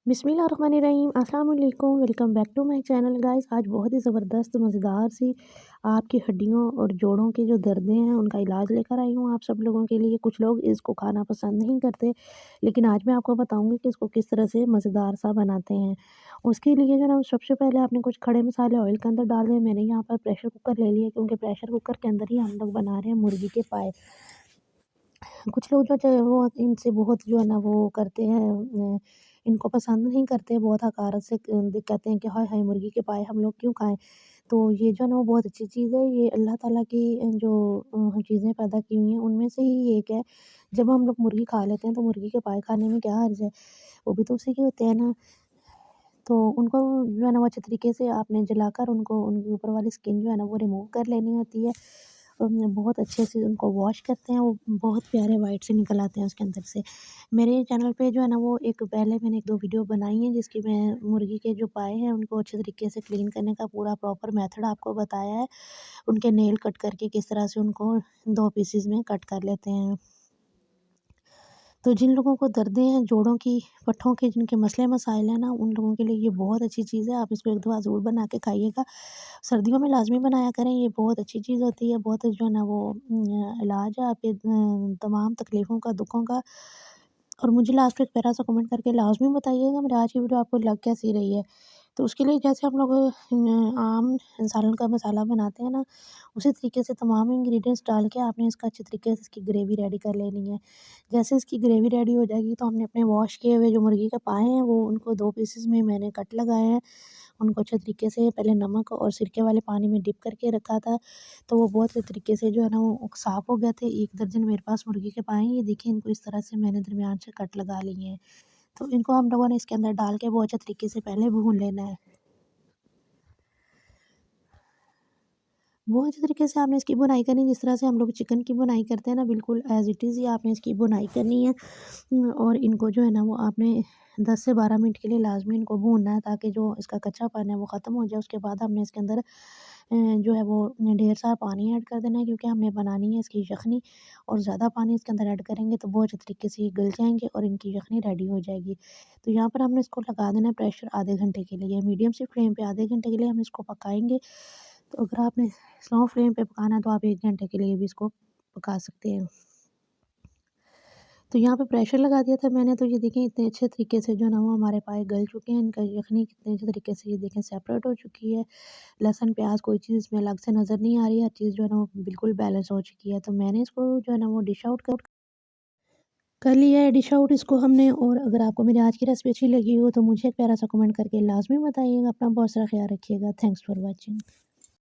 बिस्मिल्लाहिर्रहमानिर्रहीम अस्सलाम वालेकुम। Welcome back to my channel guys. आज बहुत ही ज़बरदस्त मज़ेदार सी आपकी हड्डियों और जोड़ों के जो दर्दें हैं उनका इलाज लेकर आई हूँ आप सब लोगों के लिए। कुछ लोग इसको खाना पसंद नहीं करते, लेकिन आज मैं आपको बताऊंगी कि इसको किस तरह से मज़ेदार सा बनाते हैं। उसके लिए जो ना सबसे पहले आपने कुछ खड़े मसाले ऑयल के अंदर डाल दिए। मैंने यहाँ पर प्रेशर कुकर ले लिया, क्योंकि प्रेशर कुकर के अंदर ही हम लोग बना रहे हैं मुर्गी के पाए। कुछ लोग जो है वो इनसे बहुत जो है ना वो करते हैं, इनको पसंद नहीं करते, बहुत हकारत से कहते हैं कि हाय हाय मुर्गी के पाए हम लोग क्यों खाएं। तो ये जो है ना वो बहुत अच्छी चीज़ है। ये अल्लाह ताला की जो चीज़ें पैदा की हुई हैं उनमें से ही एक है। जब हम लोग मुर्गी खा लेते हैं तो मुर्गी के पाए खाने में क्या हर्ज है, वो भी तो उसी के होते हैं ना। तो उनको जो है ना वो अच्छे तरीके से आपने जलाकर उनको उनके ऊपर वाली स्किन जो है ना वो रिमूव कर लेनी होती है। बहुत अच्छे से उनको वॉश करते हैं, वो बहुत प्यारे वाइट से निकल आते हैं उसके अंदर से। मेरे चैनल पे जो है ना वो एक पहले मैंने 1-2 वीडियो बनाई हैं, जिसकी मैं मुर्गी के जो पाए हैं उनको अच्छे तरीके से क्लीन करने का पूरा प्रॉपर मेथड आपको बताया है। उनके नेल कट करके किस तरह से उनको 2 पीसेज़ में कट कर लेते हैं। तो जिन लोगों को दर्दें हैं जोड़ों की, पट्ठों के, जिनके मसले मसाइल हैं ना, उन लोगों के लिए ये बहुत अच्छी चीज़ है। आप इसको एक दफ़ा ज़रूर बना के खाइएगा। सर्दियों में लाज़मी बनाया करें, ये बहुत अच्छी चीज़ होती है। बहुत जो है ना वो इलाज है आपके तमाम तकलीफ़ों का, दुखों का। और मुझे लास्ट में एक प्यारा सा कमेंट करके लाज़मी बताइएगा मेरी आज की वीडियो आपको लग कैसी रही है। तो उसके लिए जैसे हम लोग आम सालन का मसाला बनाते हैं ना, उसी तरीके से तमाम इंग्रीडिएंट्स डाल के आपने इसका अच्छे तरीके से इसकी ग्रेवी रेडी कर लेनी है। जैसे इसकी ग्रेवी रेडी हो जाएगी तो हमने अपने वॉश किए हुए जो मुर्गी के पाए हैं वो उनको 2 पीसेज़ में मैंने कट लगाए हैं। उनको अच्छे तरीके से पहले नमक और सिरके वाले पानी में डिप करके रखा था, तो वो बहुत अच्छे तरीके से जो है ना वो साफ़ हो गए थे। 1 दर्जन मेरे पास मुर्गी के पाए हैं, ये देखिए इनको इस तरह से मैंने दरमियान से कट लगा लिए हैं। तो इनको हम लोगों ने इसके अंदर डाल के बहुत अच्छे तरीके से पहले भून लेना है। बहुत अच्छे तरीके से आपने इसकी बुनाई करनी है, जिस तरह से हम लोग चिकन की बुनाई करते हैं ना, बिल्कुल एज़ इट इज़ ही आपने इसकी बुनाई करनी है। और इनको जो है ना वो आपने 10 से 12 मिनट के लिए लाज़मी इनको भूनना है, ताकि जो इसका कच्चापन है वो ख़त्म हो जाए। उसके बाद हमने इसके अंदर जो है वो ढेर सारा पानी ऐड कर देना है, क्योंकि हमने बनानी है इसकी यख़नी। और ज़्यादा पानी इसके अंदर ऐड करेंगे तो बहुत अच्छे तरीके से ये गल जाएँगे और इनकी यख़नी रेडी हो जाएगी। तो यहाँ पर हमने इसको लगा देना है प्रेशर आधे घंटे के लिए, मीडियम सी फ्लेम पे आधे घंटे के लिए हम इसको पकाएँगे। तो अगर आपने स्लो फ्लेम पे पकाना है तो आप 1 घंटे के लिए भी इसको पका सकते हैं। तो यहाँ पे प्रेशर लगा दिया था मैंने, तो ये देखें इतने अच्छे तरीके से जो है ना वो हमारे पाए गल चुके हैं। इनका यख़नी कितने अच्छे तरीके से ये देखें सेपरेट हो चुकी है। लहसुन, प्याज़ कोई चीज़ इसमें अलग से नज़र नहीं आ रही है, हर चीज़ जो है ना वो बिल्कुल बैलेंस हो चुकी है। तो मैंने इसको जो है ना वो डिश आउट कर लिया है, डिश आउट इसको हमने। और अगर आपको मेरी आज की रेसिपी अच्छी लगी हो तो मुझे एक प्यारा सा कमेंट करके लाज़मी बताइएगा। अपना बहुत सारा ख़्याल रखिएगा। Thanks for watching.